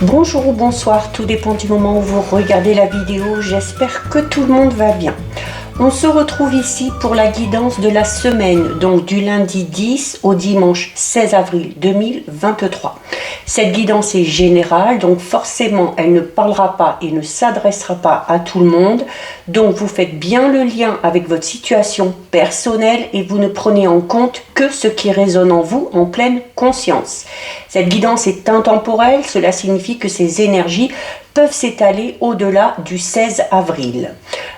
Bonjour ou bonsoir, tout dépend du moment où vous regardez la vidéo, j'espère que tout le monde va bien. On se retrouve ici pour la guidance de la semaine, donc du lundi 10 au dimanche 16 avril 2023. Cette guidance est générale, donc forcément elle ne parlera pas et ne s'adressera pas à tout le monde. Donc vous faites bien le lien avec votre situation personnelle et vous ne prenez en compte que ce qui résonne en vous en pleine conscience. Cette guidance est intemporelle, cela signifie que ces énergies peuvent s'étaler au-delà du 16 avril.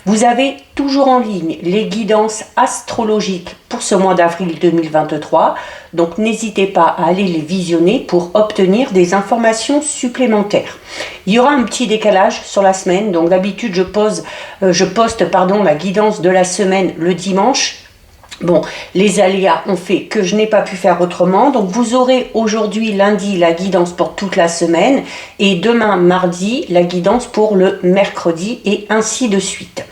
Vous avez toujours en ligne les guidances astrologiques pour ce mois d'avril 2023, donc n'hésitez pas à aller les visionner pour obtenir des informations supplémentaires. Il y aura un petit décalage sur la semaine, donc d'habitude je poste la guidance de la semaine le dimanche. Bon, les aléas ont fait que je n'ai pas pu faire autrement, donc vous aurez aujourd'hui lundi la guidance pour toute la semaine et demain mardi la guidance pour le mercredi et ainsi de suite.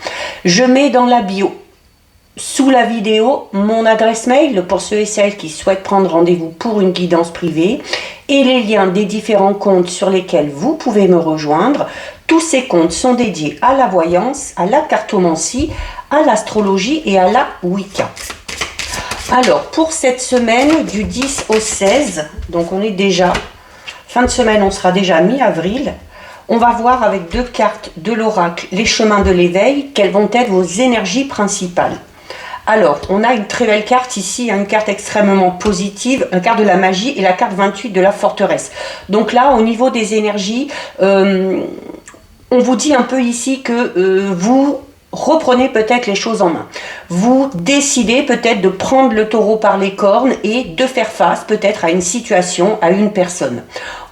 Je mets dans la bio sous la vidéo mon adresse mail pour ceux et celles qui souhaitent prendre rendez-vous pour une guidance privée et les liens des différents comptes sur lesquels vous pouvez me rejoindre. Tous ces comptes sont dédiés à la voyance, à la cartomancie, à l'astrologie et à la Wicca. Alors, pour cette semaine du 10 au 16, donc on est déjà, fin de semaine, on sera déjà mi-avril, on va voir avec deux cartes de l'oracle, les chemins de l'éveil, quelles vont être vos énergies principales. Alors, on a une très belle carte ici, une carte extrêmement positive, une carte de la magie et la carte 28 de la forteresse. Donc là, au niveau des énergies, on vous dit un peu ici que vous reprenez peut-être les choses en main. Vous décidez peut-être de prendre le taureau par les cornes et de faire face peut-être à une situation, à une personne.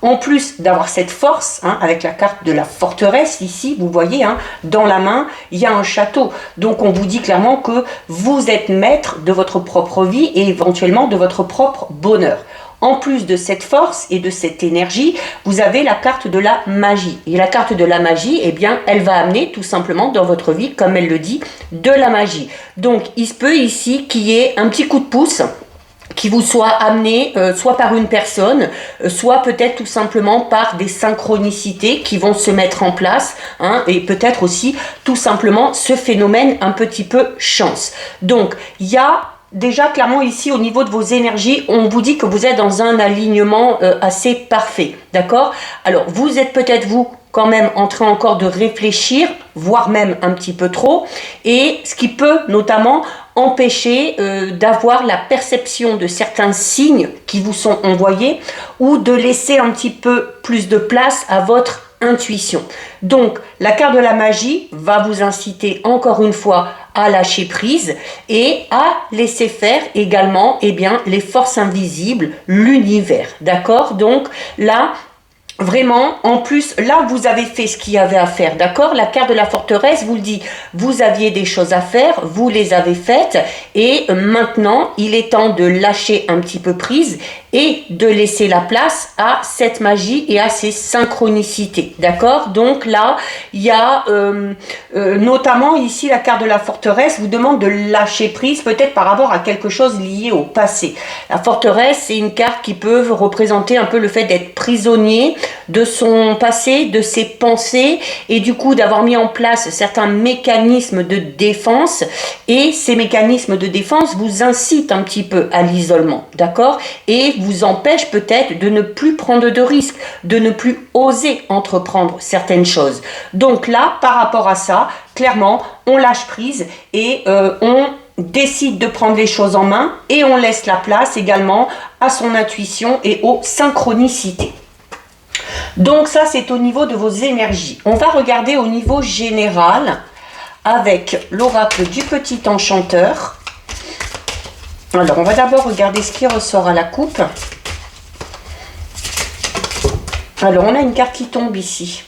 En plus d'avoir cette force, avec la carte de la forteresse ici, vous voyez, dans la main, il y a un château. Donc on vous dit clairement que vous êtes maître de votre propre vie et éventuellement de votre propre bonheur. En plus de cette force et de cette énergie, vous avez la carte de la magie. Et la carte de la magie, eh bien, elle va amener tout simplement dans votre vie, comme elle le dit, de la magie. Donc, il se peut ici qu'il y ait un petit coup de pouce qui vous soit amené soit par une personne, soit peut-être tout simplement par des synchronicités qui vont se mettre en place, et peut-être aussi tout simplement ce phénomène un petit peu chance. Donc, il y a déjà, clairement, ici, au niveau de vos énergies, on vous dit que vous êtes dans un alignement assez parfait, d'accord? Alors, vous êtes peut-être, vous, quand même, en train encore de réfléchir, voire même un petit peu trop, et ce qui peut, notamment, empêcher d'avoir la perception de certains signes qui vous sont envoyés, ou de laisser un petit peu plus de place à votre intuition. Donc, la carte de la magie va vous inciter encore une fois à lâcher prise et à laisser faire également les forces invisibles, l'univers. D'accord? Donc là, vraiment, en plus, là, vous avez fait ce qu'il y avait à faire, d'accord? La carte de la forteresse vous le dit, vous aviez des choses à faire, vous les avez faites, et maintenant, il est temps de lâcher un petit peu prise et de laisser la place à cette magie et à ces synchronicités, d'accord? Donc là, il y a notamment ici, la carte de la forteresse vous demande de lâcher prise, peut-être par rapport à quelque chose lié au passé. La forteresse, c'est une carte qui peut représenter un peu le fait d'être prisonnier de son passé, de ses pensées, et du coup d'avoir mis en place certains mécanismes de défense, et ces mécanismes de défense vous incitent un petit peu à l'isolement, d'accord? Et vous empêchent peut-être de ne plus prendre de risques, de ne plus oser entreprendre certaines choses. Donc là, par rapport à ça, clairement, on lâche prise et on décide de prendre les choses en main et on laisse la place également à son intuition et aux synchronicités. Donc ça, c'est au niveau de vos énergies. On va regarder au niveau général avec l'oracle du petit enchanteur. Alors, on va d'abord regarder ce qui ressort à la coupe. Alors, on a une carte qui tombe ici.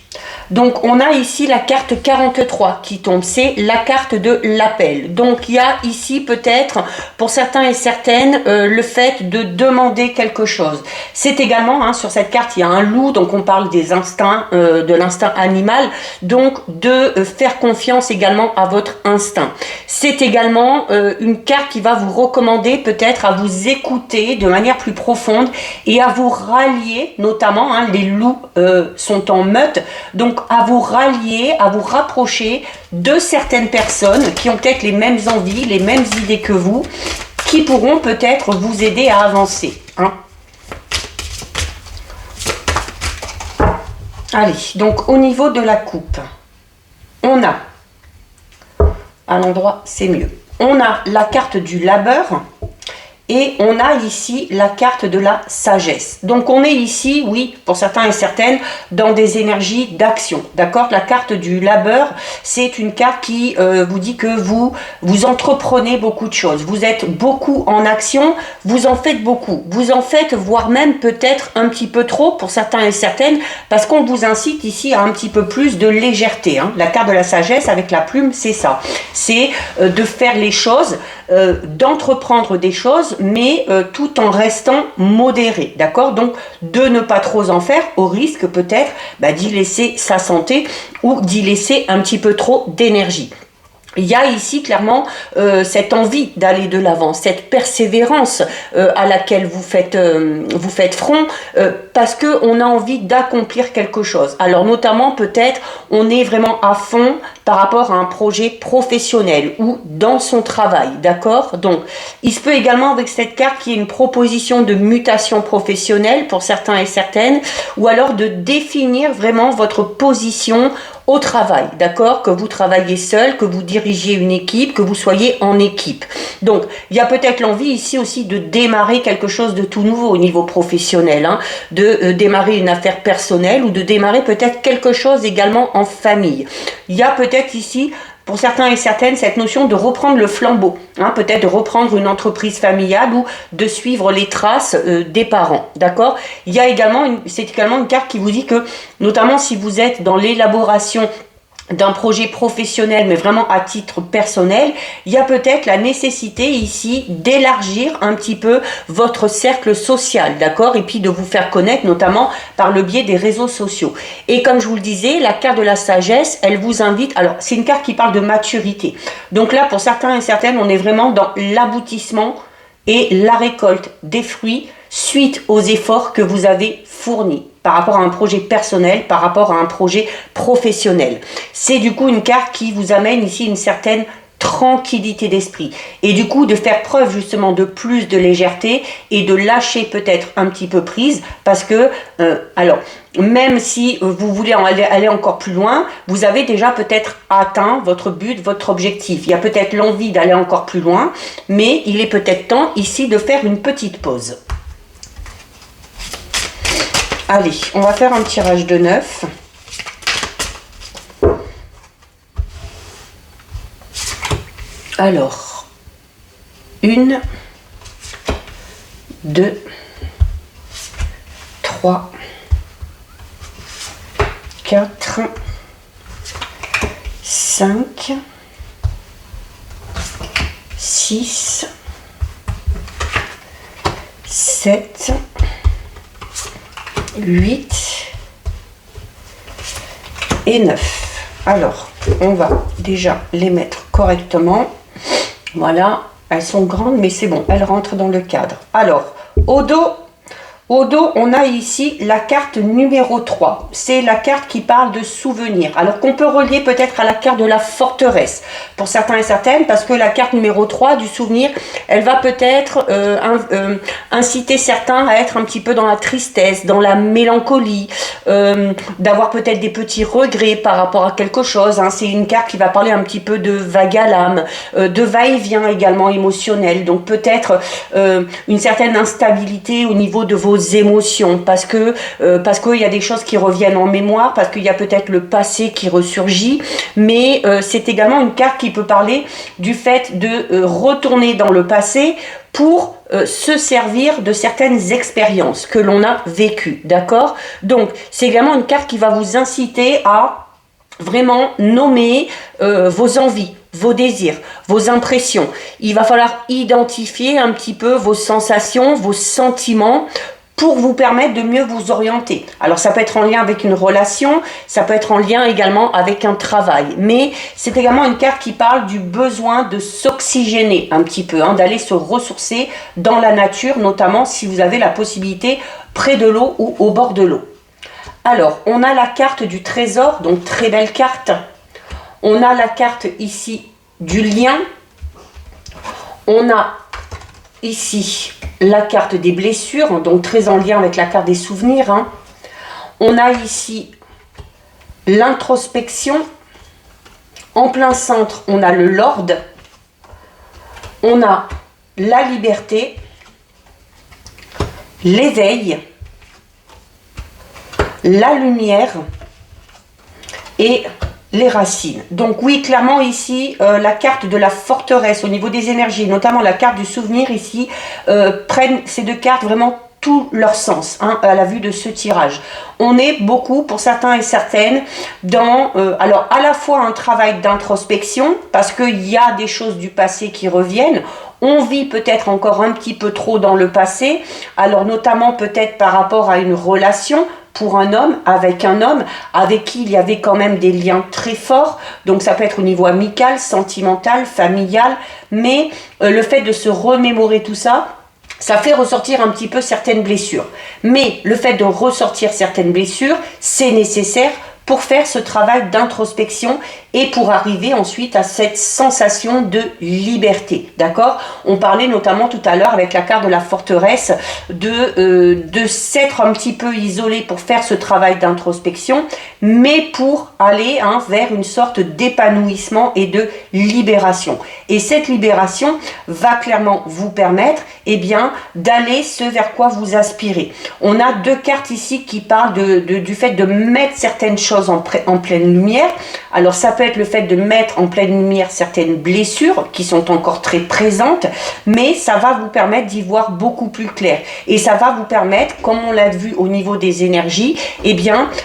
Donc on a ici la carte 43 qui tombe, c'est la carte de l'appel. Donc il y a ici peut-être pour certains et certaines le fait de demander quelque chose. C'est également, hein, sur cette carte il y a un loup, donc on parle des instincts, de l'instinct animal, donc de faire confiance également à votre instinct. C'est également une carte qui va vous recommander peut-être à vous écouter de manière plus profonde et à vous rallier, notamment hein, les loups sont en meute, donc à vous rallier, à vous rapprocher de certaines personnes qui ont peut-être les mêmes envies, les mêmes idées que vous, qui pourront peut-être vous aider à avancer. Hein. Allez, donc au niveau de la coupe, on a, à l'endroit c'est mieux, on a la carte du labeur. Et on a ici la carte de la sagesse. Donc on est ici, oui, pour certains et certaines, dans des énergies d'action. D'accord? La carte du labeur, c'est une carte qui vous dit que vous entreprenez beaucoup de choses. Vous êtes beaucoup en action, vous en faites beaucoup. Vous en faites, voire même peut-être un petit peu trop pour certains et certaines, parce qu'on vous incite ici à un petit peu plus de légèreté. Hein. La carte de la sagesse avec la plume, c'est ça. C'est de faire les choses, d'entreprendre des choses, mais tout en restant modéré, d'accord? Donc de ne pas trop en faire, au risque peut-être d'y laisser sa santé ou d'y laisser un petit peu trop d'énergie. Il y a ici clairement cette envie d'aller de l'avant, cette persévérance à laquelle vous faites front parce qu'on a envie d'accomplir quelque chose. Alors notamment peut-être on est vraiment à fond par rapport à un projet professionnel ou dans son travail, d'accord? Donc il se peut également avec cette carte qu'il y ait une proposition de mutation professionnelle pour certains et certaines ou alors de définir vraiment votre position au travail, d'accord? Que vous travaillez seul, que vous dirigiez une équipe, que vous soyez en équipe. Donc, il y a peut-être l'envie ici aussi de démarrer quelque chose de tout nouveau au niveau professionnel, hein, de démarrer une affaire personnelle ou de démarrer peut-être quelque chose également en famille. Il y a peut-être ici pour certains et certaines, cette notion de reprendre le flambeau, hein, peut-être de reprendre une entreprise familiale ou de suivre les traces des parents, d'accord? Il y a également, c'est également une carte qui vous dit que, notamment si vous êtes dans l'élaboration d'un projet professionnel, mais vraiment à titre personnel, il y a peut-être la nécessité ici d'élargir un petit peu votre cercle social, d'accord? Et puis de vous faire connaître, notamment par le biais des réseaux sociaux. Et comme je vous le disais, la carte de la sagesse, elle vous invite, alors c'est une carte qui parle de maturité. Donc là, pour certains et certaines, on est vraiment dans l'aboutissement et la récolte des fruits suite aux efforts que vous avez fournis par rapport à un projet personnel, par rapport à un projet professionnel. C'est du coup une carte qui vous amène ici une certaine tranquillité d'esprit et du coup de faire preuve justement de plus de légèreté et de lâcher peut-être un petit peu prise parce que alors même si vous voulez aller encore plus loin, vous avez déjà peut-être atteint votre but, votre objectif. Il y a peut-être l'envie d'aller encore plus loin, mais il est peut-être temps ici de faire une petite pause. Allez, on va faire un tirage de 9. Alors, 1, 2, 3, 4, 5, 6, 7, 8 et 9. Alors, on va déjà les mettre correctement. Voilà, elles sont grandes, mais c'est bon, elles rentrent dans le cadre. Alors, au dos, on a ici la carte numéro 3. C'est la carte qui parle de souvenirs. Alors qu'on peut relier peut-être à la carte de la forteresse pour certains et certaines, parce que la carte numéro 3 du souvenir, elle va peut-être inciter certains à être un petit peu dans la tristesse, dans la mélancolie, d'avoir peut-être des petits regrets par rapport à quelque chose. Hein. C'est une carte qui va parler un petit peu de vague à l'âme, de va-et-vient également émotionnel. Donc peut-être une certaine instabilité au niveau de vos émotions, parce que il y a des choses qui reviennent en mémoire, parce qu'il y a peut-être le passé qui ressurgit, mais c'est également une carte qui peut parler du fait de retourner dans le passé pour se servir de certaines expériences que l'on a vécues, d'accord? Donc c'est également une carte qui va vous inciter à vraiment nommer vos envies, vos désirs, vos impressions. Il va falloir identifier un petit peu vos sensations, vos sentiments pour vous permettre de mieux vous orienter. Alors ça peut être en lien avec une relation, ça peut être en lien également avec un travail, mais c'est également une carte qui parle du besoin de s'oxygéner un petit peu, d'aller se ressourcer dans la nature, notamment si vous avez la possibilité près de l'eau ou au bord de l'eau. Alors, on a la carte du trésor, donc très belle carte. On a la carte ici du lien. On a ici la carte des blessures, donc très en lien avec la carte des souvenirs. On a ici l'introspection. En plein centre, on a le Lord. On a la liberté, l'éveil, la lumière et les racines. Donc oui, clairement ici, la carte de la forteresse au niveau des énergies, notamment la carte du souvenir ici, prennent ces deux cartes vraiment tout leur sens à la vue de ce tirage. On est beaucoup, pour certains et certaines, dans alors à la fois un travail d'introspection, parce qu'il y a des choses du passé qui reviennent. On vit peut-être encore un petit peu trop dans le passé, alors notamment peut-être par rapport à une relation, pour un homme, avec qui il y avait quand même des liens très forts. Donc ça peut être au niveau amical, sentimental, familial, mais le fait de se remémorer tout ça, ça fait ressortir un petit peu certaines blessures. Mais le fait de ressortir certaines blessures, c'est nécessaire pour faire ce travail d'introspection et pour arriver ensuite à cette sensation de liberté, d'accord? On parlait notamment tout à l'heure avec la carte de la forteresse de s'être un petit peu isolé pour faire ce travail d'introspection, mais pour aller vers une sorte d'épanouissement et de libération. Et cette libération va clairement vous permettre d'aller ce vers quoi vous aspirez. On a deux cartes ici qui parlent du fait de mettre certaines choses en pleine lumière. Alors ça peut être le fait de mettre en pleine lumière certaines blessures qui sont encore très présentes, mais ça va vous permettre d'y voir beaucoup plus clair. Et ça va vous permettre, comme on l'a vu au niveau des énergies,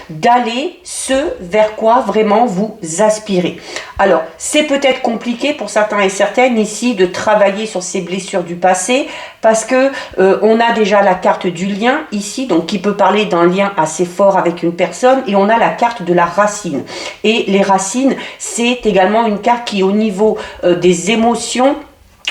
d'aller ce vers quoi vraiment vous aspirez. Alors, c'est peut-être compliqué pour certains et certaines ici de travailler sur ces blessures du passé parce que on a déjà la carte du lien ici, donc qui peut parler d'un lien assez fort avec une personne, et on a la carte de la racine. Et les racines, c'est également une carte qui, au niveau des émotions,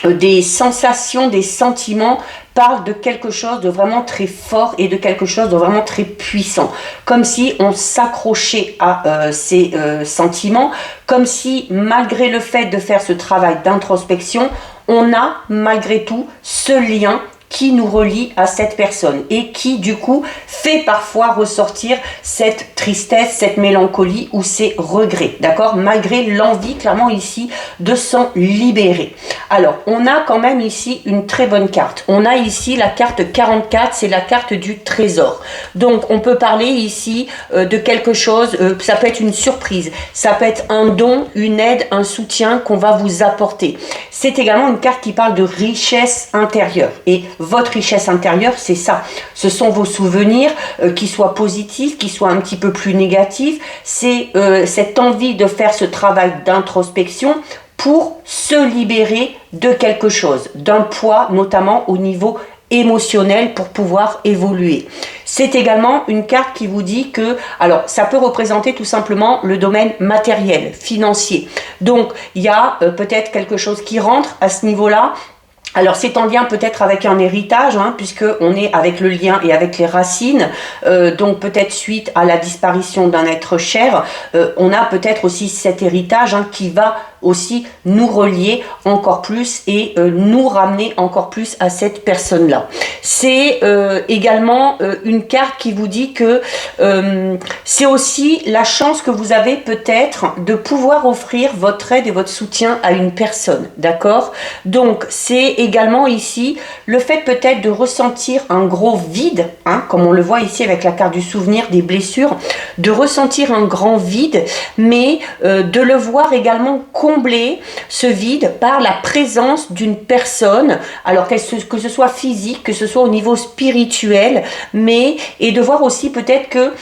des sensations, des sentiments, parle de quelque chose de vraiment très fort et de quelque chose de vraiment très puissant. Comme si on s'accrochait à ces sentiments, comme si malgré le fait de faire ce travail d'introspection, on a malgré tout ce lien qui nous relie à cette personne et qui du coup fait parfois ressortir cette tristesse, cette mélancolie ou ces regrets, d'accord, malgré l'envie clairement ici de s'en libérer. Alors on a quand même ici une très bonne carte. On a ici la carte 44, c'est la carte du trésor. Donc on peut parler ici de quelque chose, ça peut être une surprise, ça peut être un don, une aide, un soutien qu'on va vous apporter. C'est également une carte qui parle de richesse intérieure, et votre richesse intérieure, c'est ça. Ce sont vos souvenirs, qui soient positifs, qui soient un petit peu plus négatifs. C'est cette envie de faire ce travail d'introspection pour se libérer de quelque chose, d'un poids notamment au niveau émotionnel pour pouvoir évoluer. C'est également une carte qui vous dit que, alors ça peut représenter tout simplement le domaine matériel, financier. Donc il y a peut-être quelque chose qui rentre à ce niveau-là. Alors c'est en lien peut-être avec un héritage, puisque on est avec le lien et avec les racines, donc peut-être suite à la disparition d'un être cher, on a peut-être aussi cet héritage qui va aussi nous relier encore plus et nous ramener encore plus à cette personne-là. C'est également une carte qui vous dit que c'est aussi la chance que vous avez peut-être de pouvoir offrir votre aide et votre soutien à une personne, d'accord? Donc c'est également ici le fait peut-être de ressentir un gros vide, comme on le voit ici avec la carte du souvenir des blessures, de ressentir un grand vide, mais de le voir également combler ce vide par la présence d'une personne, alors que ce soit physique, que ce soit au niveau spirituel, et de voir aussi peut-être que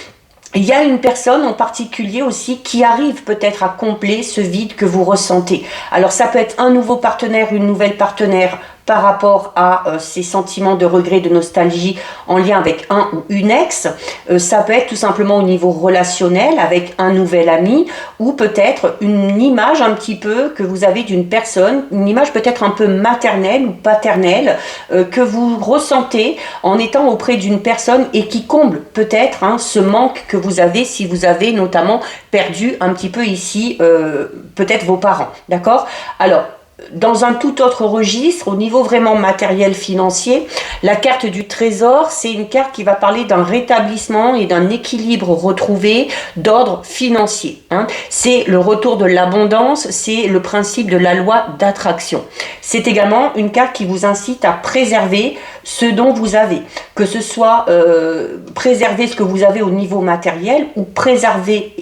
il y a une personne en particulier aussi qui arrive peut-être à combler ce vide que vous ressentez. Alors ça peut être un nouveau partenaire, une nouvelle partenaire par rapport à ces sentiments de regret, de nostalgie en lien avec un ou une ex. Ça peut être tout simplement au niveau relationnel avec un nouvel ami, ou peut-être une image un petit peu que vous avez d'une personne, une image peut-être un peu maternelle ou paternelle que vous ressentez en étant auprès d'une personne et qui comble peut-être ce manque que vous avez si vous avez notamment perdu un petit peu ici peut-être vos parents. D'accord? Alors, dans un tout autre registre, au niveau vraiment matériel financier, la carte du trésor, c'est une carte qui va parler d'un rétablissement et d'un équilibre retrouvé d'ordre financier. C'est le retour de l'abondance, c'est le principe de la loi d'attraction. C'est également une carte qui vous incite à préserver ce dont vous avez, que ce soit préserver ce que vous avez au niveau matériel ou préserver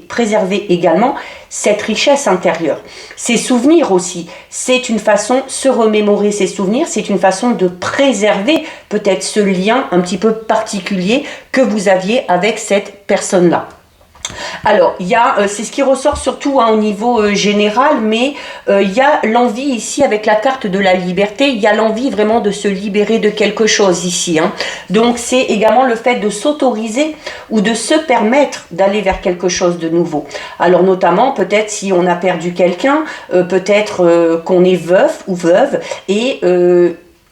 également cette richesse intérieure. Ces souvenirs aussi, c'est une façon, se remémorer ces souvenirs, c'est une façon de préserver peut-être ce lien un petit peu particulier que vous aviez avec cette personne-là. Alors, il y a, c'est ce qui ressort surtout au niveau général, mais il y a l'envie ici avec la carte de la liberté, il y a l'envie vraiment de se libérer de quelque chose ici. Donc, c'est également le fait de s'autoriser ou de se permettre d'aller vers quelque chose de nouveau. Alors, notamment, peut-être si on a perdu quelqu'un, peut-être qu'on est veuf ou veuve et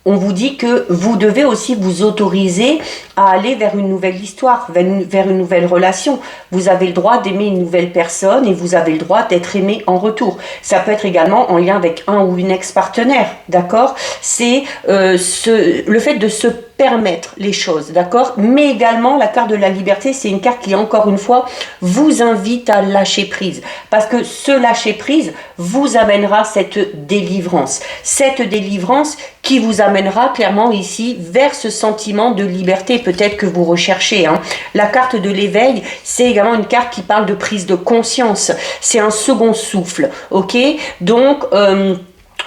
on vous dit que vous devez aussi vous autoriser à aller vers une nouvelle histoire, vers une nouvelle relation. Vous avez le droit d'aimer une nouvelle personne et vous avez le droit d'être aimé en retour. Ça peut être également en lien avec un ou une ex-partenaire, d'accord? C'est le fait de se permettre les choses, d'accord? Mais également, la carte de la liberté, c'est une carte qui, encore une fois, vous invite à lâcher prise. Parce que ce lâcher prise vous amènera cette délivrance. Cette délivrance qui vous amènera clairement ici vers ce sentiment de liberté peut-être que vous recherchez. La carte de l'éveil, c'est également une carte qui parle de prise de conscience. C'est un second souffle, ok? Donc,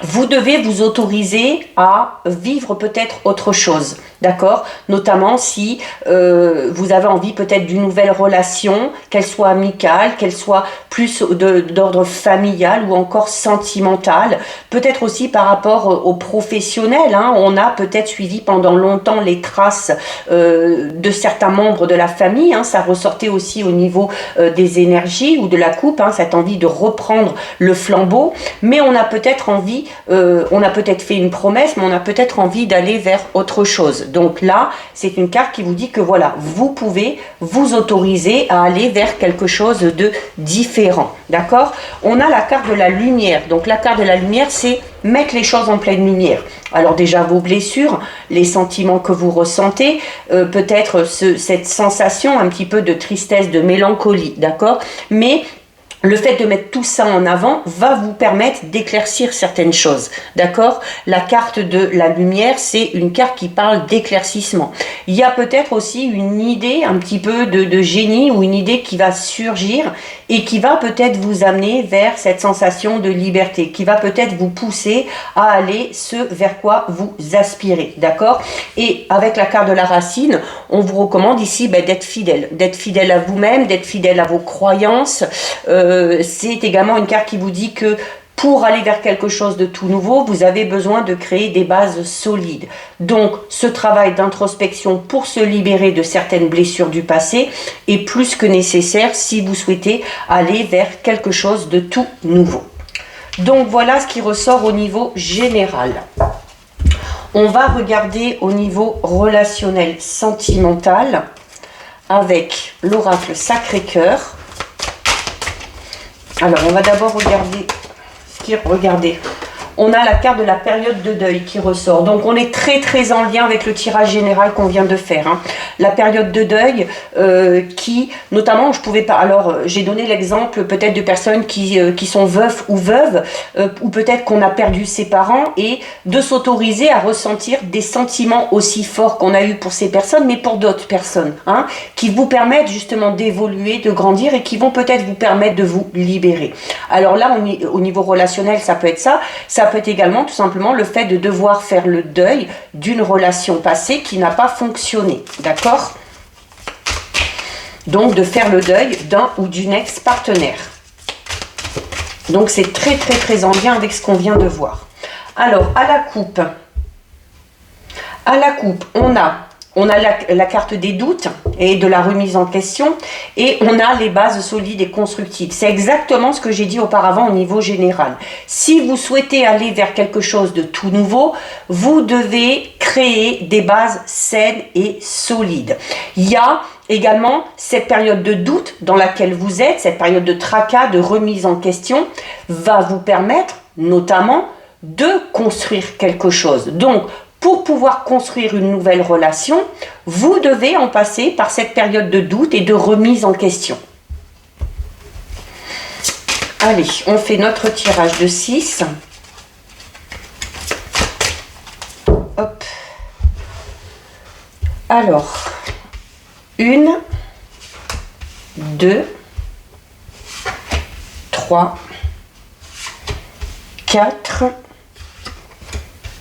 vous devez vous autoriser à vivre peut-être autre chose, d'accord? Notamment si vous avez envie peut-être d'une nouvelle relation, qu'elle soit amicale, qu'elle soit plus d'ordre familial ou encore sentimental. Peut-être aussi par rapport aux professionnels. On a peut-être suivi pendant longtemps les traces de certains membres de la famille. Ça ressortait aussi au niveau des énergies ou de la coupe, cette envie de reprendre le flambeau. Mais on a peut-être envie on a peut-être fait une promesse, mais on a peut-être envie d'aller vers autre chose. Donc là, c'est une carte qui vous dit que voilà, vous pouvez vous autoriser à aller vers quelque chose de différent. D'accord? On a la carte de la lumière. Donc la carte de la lumière, c'est mettre les choses en pleine lumière. Alors déjà vos blessures, les sentiments que vous ressentez, peut-être cette sensation un petit peu de tristesse, de mélancolie, d'accord? Mais le fait de mettre tout ça en avant va vous permettre d'éclaircir certaines choses, d'accord? La carte de la lumière, c'est une carte qui parle d'éclaircissement. Il y a peut-être aussi une idée un petit peu de génie ou une idée qui va surgir et qui va peut-être vous amener vers cette sensation de liberté, qui va peut-être vous pousser à aller vers quoi vous aspirez, d'accord? Et avec la carte de la racine, on vous recommande ici d'être fidèle à vous-même, d'être fidèle à vos croyances. C'est également une carte qui vous dit que pour aller vers quelque chose de tout nouveau, vous avez besoin de créer des bases solides. Donc, ce travail d'introspection pour se libérer de certaines blessures du passé est plus que nécessaire si vous souhaitez aller vers quelque chose de tout nouveau. Donc, voilà ce qui ressort au niveau général. On va regarder au niveau relationnel, sentimental, avec l'oracle Sacré-Cœur. Alors, on va d'abord regarder regardez. On a la carte de la période de deuil qui ressort. Donc, on est très, très en lien avec le tirage général qu'on vient de faire. La période de deuil qui, notamment, je pouvais pas... Alors, j'ai donné l'exemple peut-être de personnes qui sont veufs ou veuves, ou peut-être qu'on a perdu ses parents, et de s'autoriser à ressentir des sentiments aussi forts qu'on a eu pour ces personnes, mais pour d'autres personnes, qui vous permettent justement d'évoluer, de grandir, et qui vont peut-être vous permettre de vous libérer. Alors là, au niveau relationnel, ça peut être ça. Ça peut être également tout simplement le fait de devoir faire le deuil d'une relation passée qui n'a pas fonctionné. D'accord ? Donc de faire le deuil d'un ou d'une ex-partenaire. Donc c'est très en lien avec ce qu'on vient de voir. Alors à la coupe, on a la carte des doutes et de la remise en question, et on a les bases solides et constructives. C'est exactement ce que j'ai dit auparavant au niveau général. Si vous souhaitez aller vers quelque chose de tout nouveau, vous devez créer des bases saines et solides. Il y a également cette période de doute dans laquelle vous êtes, cette période de tracas, de remise en question, va vous permettre notamment de construire quelque chose. Donc, pour pouvoir construire une nouvelle relation, vous devez en passer par cette période de doute et de remise en question. Allez, on fait notre tirage de 6. Hop. Alors, 1, 2, 3, 4,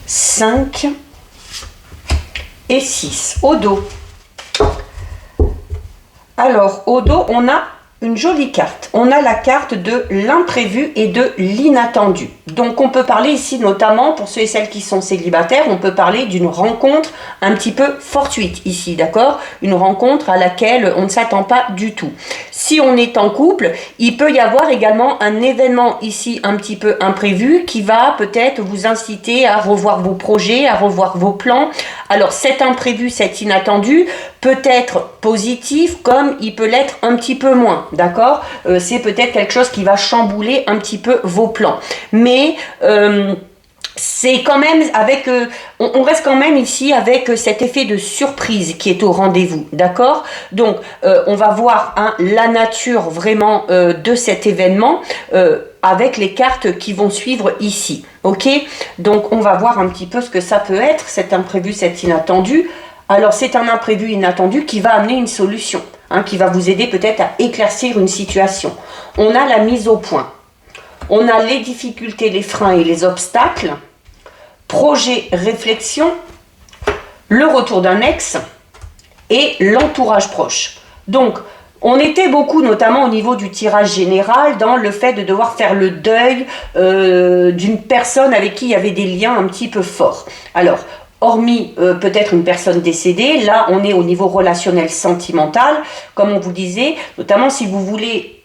5 et 6. Au dos. Alors, au dos, on a une jolie carte. On a la carte de l'imprévu et de l'inattendu. Donc, on peut parler ici, notamment pour ceux et celles qui sont célibataires, on peut parler d'une rencontre un petit peu fortuite ici, d'accord? Une rencontre à laquelle on ne s'attend pas du tout. Si on est en couple, il peut y avoir également un événement ici un petit peu imprévu qui va peut-être vous inciter à revoir vos projets, à revoir vos plans. Alors, cet imprévu, cet inattendu peut être positif comme il peut l'être un petit peu moins, d'accord? C'est peut-être quelque chose qui va chambouler un petit peu vos plans. Mais c'est quand même avec, on reste quand même ici avec cet effet de surprise qui est au rendez-vous, d'accord? Donc, on va voir la nature vraiment de cet événement avec les cartes qui vont suivre ici, ok? Donc, on va voir un petit peu ce que ça peut être, cet imprévu, cet inattendu. Alors, c'est un imprévu inattendu qui va amener une solution, qui va vous aider peut-être à éclaircir une situation. On a la mise au point. On a les difficultés, les freins et les obstacles. Projet, réflexion. Le retour d'un ex et l'entourage proche. Donc, on était beaucoup, notamment au niveau du tirage général, dans le fait de devoir faire le deuil d'une personne avec qui il y avait des liens un petit peu forts. Alors, hormis peut-être une personne décédée, là on est au niveau relationnel sentimental, comme on vous disait, notamment si vous voulez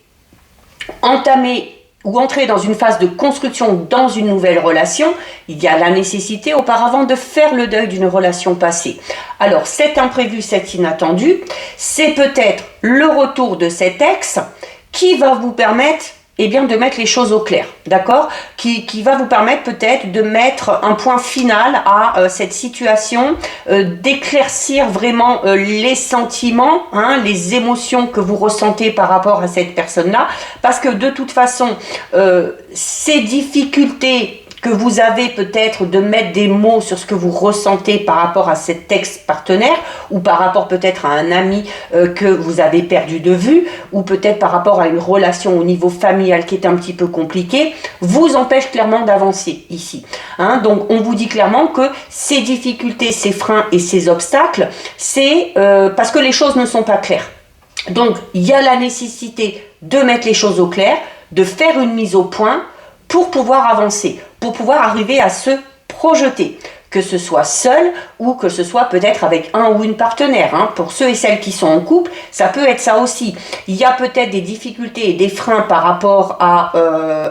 entamer ou entrer dans une phase de construction dans une nouvelle relation, il y a la nécessité auparavant de faire le deuil d'une relation passée. Alors cet imprévu, cet inattendu, c'est peut-être le retour de cet ex qui va vous permettre de mettre les choses au clair, d'accord, qui va vous permettre peut-être de mettre un point final à cette situation, d'éclaircir vraiment les sentiments, les émotions que vous ressentez par rapport à cette personne-là, parce que de toute façon, ces difficultés que vous avez peut-être de mettre des mots sur ce que vous ressentez par rapport à cet ex-partenaire ou par rapport peut-être à un ami que vous avez perdu de vue ou peut-être par rapport à une relation au niveau familial qui est un petit peu compliquée, vous empêche clairement d'avancer ici. Donc on vous dit clairement que ces difficultés, ces freins et ces obstacles, c'est parce que les choses ne sont pas claires. Donc il y a la nécessité de mettre les choses au clair, de faire une mise au point pour pouvoir avancer, pour pouvoir arriver à se projeter, que ce soit seul ou que ce soit peut-être avec un ou une partenaire. Pour ceux et celles qui sont en couple, ça peut être ça aussi. Il y a peut-être des difficultés et des freins par rapport à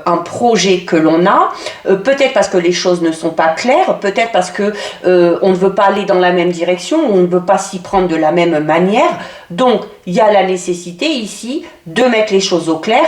un projet que l'on a, peut-être parce que les choses ne sont pas claires, peut-être parce que on ne veut pas aller dans la même direction, on ne veut pas s'y prendre de la même manière. Donc, il y a la nécessité ici de mettre les choses au clair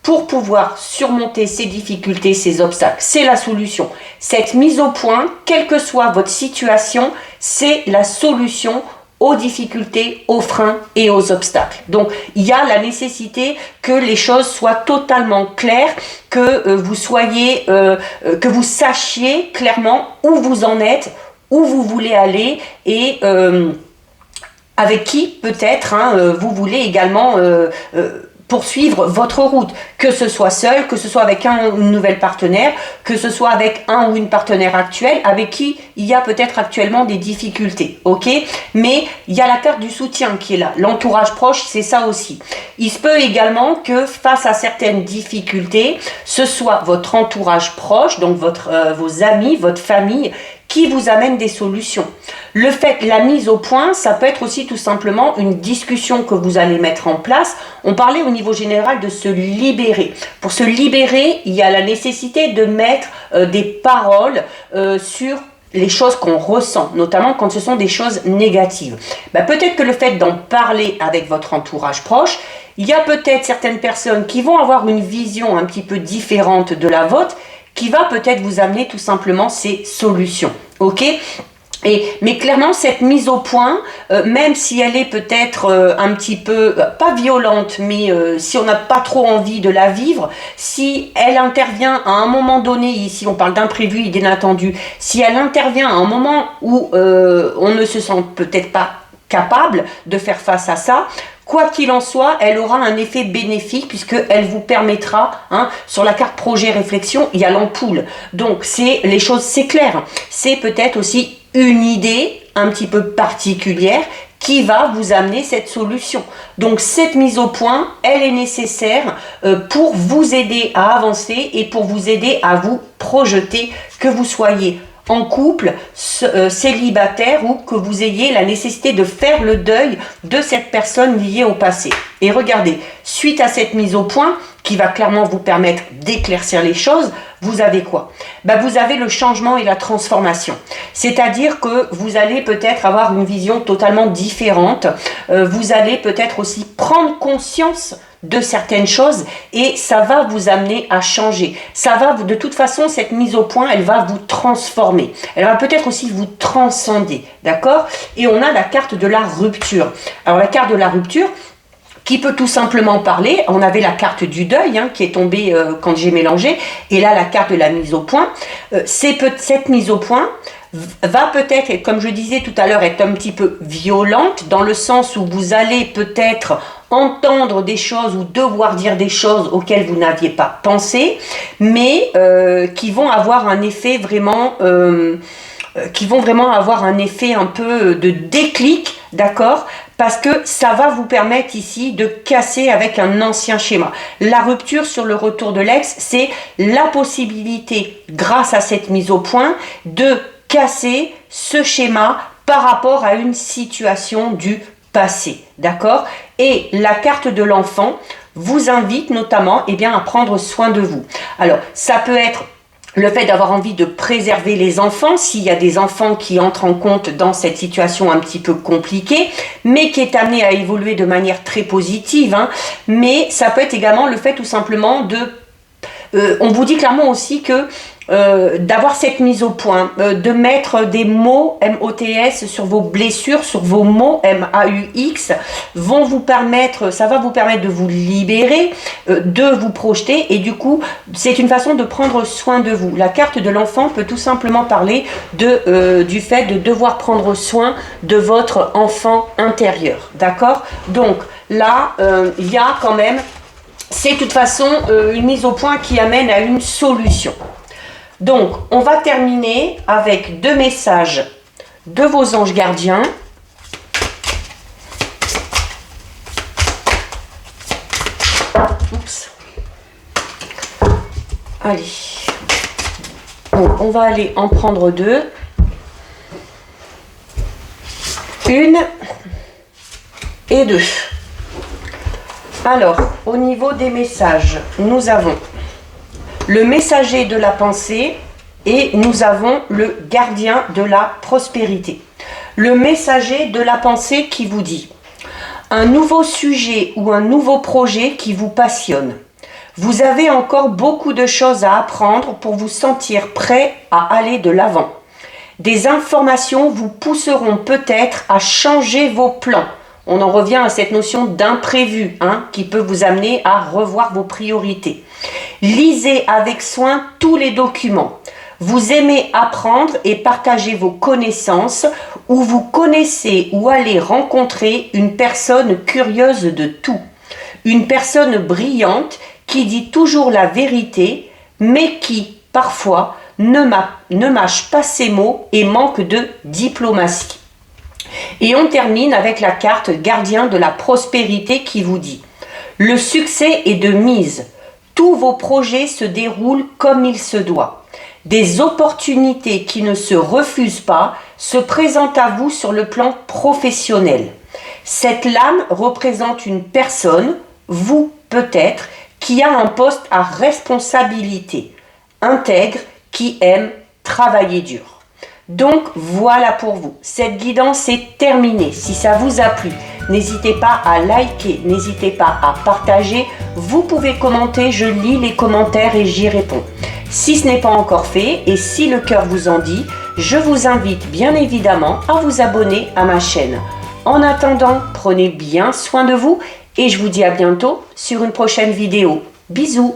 pour pouvoir surmonter ces difficultés, ces obstacles. C'est la solution. Cette mise au point, quelle que soit votre situation, c'est la solution aux difficultés, aux freins et aux obstacles. Donc, il y a la nécessité que les choses soient totalement claires, que vous soyez, que vous sachiez clairement où vous en êtes, où vous voulez aller et avec qui peut-être vous voulez également poursuivre votre route, que ce soit seul, que ce soit avec un ou une nouvelle partenaire, que ce soit avec un ou une partenaire actuelle avec qui il y a peut-être actuellement des difficultés, ok? Mais il y a la carte du soutien qui est là, l'entourage proche, c'est ça aussi. Il se peut également que face à certaines difficultés, ce soit votre entourage proche, donc vos amis, votre famille, qui vous amène des solutions. Le fait, la mise au point, ça peut être aussi tout simplement une discussion que vous allez mettre en place. On parlait au niveau général de se libérer. Pour se libérer, il y a la nécessité de mettre des paroles sur les choses qu'on ressent, notamment quand ce sont des choses négatives. Peut-être que le fait d'en parler avec votre entourage proche, il y a peut-être certaines personnes qui vont avoir une vision un petit peu différente de la vôtre, qui va peut-être vous amener tout simplement ces solutions, ok? Mais clairement, cette mise au point, même si elle est peut-être un petit peu, pas violente, mais si on n'a pas trop envie de la vivre, si elle intervient à un moment donné, ici on parle d'imprévu et d'inattendu, si elle intervient à un moment où on ne se sent peut-être pas capable de faire face à ça, quoi qu'il en soit, elle aura un effet bénéfique puisqu'elle vous permettra, sur la carte projet réflexion, il y a l'ampoule. Donc, les choses, c'est clair. C'est peut-être aussi une idée un petit peu particulière qui va vous amener cette solution. Donc, cette mise au point, elle est nécessaire pour vous aider à avancer et pour vous aider à vous projeter, que vous soyez en couple, célibataire ou que vous ayez la nécessité de faire le deuil de cette personne liée au passé. Et regardez, suite à cette mise au point, qui va clairement vous permettre d'éclaircir les choses, vous avez quoi? Vous avez le changement et la transformation. C'est-à-dire que vous allez peut-être avoir une vision totalement différente. Vous allez peut-être aussi prendre conscience de certaines choses et ça va vous amener à changer. Ça va, de toute façon, cette mise au point, elle va vous transformer. Elle va peut-être aussi vous transcender, d'accord? Et on a la carte de la rupture. Alors la carte de la rupture, qui peut tout simplement parler, on avait la carte du deuil qui est tombée quand j'ai mélangé, et là la carte de la mise au point. Cette mise au point va peut-être, comme je disais tout à l'heure, être un petit peu violente, dans le sens où vous allez peut-être entendre des choses ou devoir dire des choses auxquelles vous n'aviez pas pensé, mais qui vont avoir un effet vraiment... qui vont vraiment avoir un effet un peu de déclic, d'accord? Parce que ça va vous permettre ici de casser avec un ancien schéma. La rupture sur le retour de l'ex, c'est la possibilité, grâce à cette mise au point, de casser ce schéma par rapport à une situation du passé, d'accord? Et la carte de l'enfant vous invite notamment à prendre soin de vous. Alors, ça peut être le fait d'avoir envie de préserver les enfants, s'il y a des enfants qui entrent en compte dans cette situation un petit peu compliquée, mais qui est amenée à évoluer de manière très positive. Mais ça peut être également le fait tout simplement de... on vous dit clairement aussi que d'avoir cette mise au point, de mettre des mots MOTS sur vos blessures, sur vos mots MAUX, ça va vous permettre de vous libérer, de vous projeter, et du coup c'est une façon de prendre soin de vous. La carte de l'enfant peut tout simplement parler du fait de devoir prendre soin de votre enfant intérieur, d'accord? Donc là il y a quand même, c'est de toute façon une mise au point qui amène à une solution. Donc, on va terminer avec 2 messages de vos anges gardiens. Oups. Allez. Bon, on va aller en prendre 2. Une et 2. Alors, au niveau des messages, nous avons le messager de la pensée et nous avons le gardien de la prospérité. Le messager de la pensée qui vous dit un nouveau sujet ou un nouveau projet qui vous passionne. Vous avez encore beaucoup de choses à apprendre pour vous sentir prêt à aller de l'avant. Des informations vous pousseront peut-être à changer vos plans. On en revient à cette notion d'imprévu qui peut vous amener à revoir vos priorités. Lisez avec soin tous les documents. Vous aimez apprendre et partager vos connaissances, ou vous connaissez ou allez rencontrer une personne curieuse de tout. Une personne brillante qui dit toujours la vérité, mais qui, parfois, ne mâche pas ses mots et manque de diplomatie. Et on termine avec la carte gardien de la prospérité qui vous dit « Le succès est de mise. Tous vos projets se déroulent comme il se doit. Des opportunités qui ne se refusent pas se présentent à vous sur le plan professionnel. Cette lame représente une personne, vous peut-être, qui a un poste à responsabilité, intègre, qui aime travailler dur. » Donc voilà pour vous, cette guidance est terminée. Si ça vous a plu, n'hésitez pas à liker, n'hésitez pas à partager. Vous pouvez commenter, je lis les commentaires et j'y réponds. Si ce n'est pas encore fait et si le cœur vous en dit, je vous invite bien évidemment à vous abonner à ma chaîne. En attendant, prenez bien soin de vous et je vous dis à bientôt sur une prochaine vidéo. Bisous!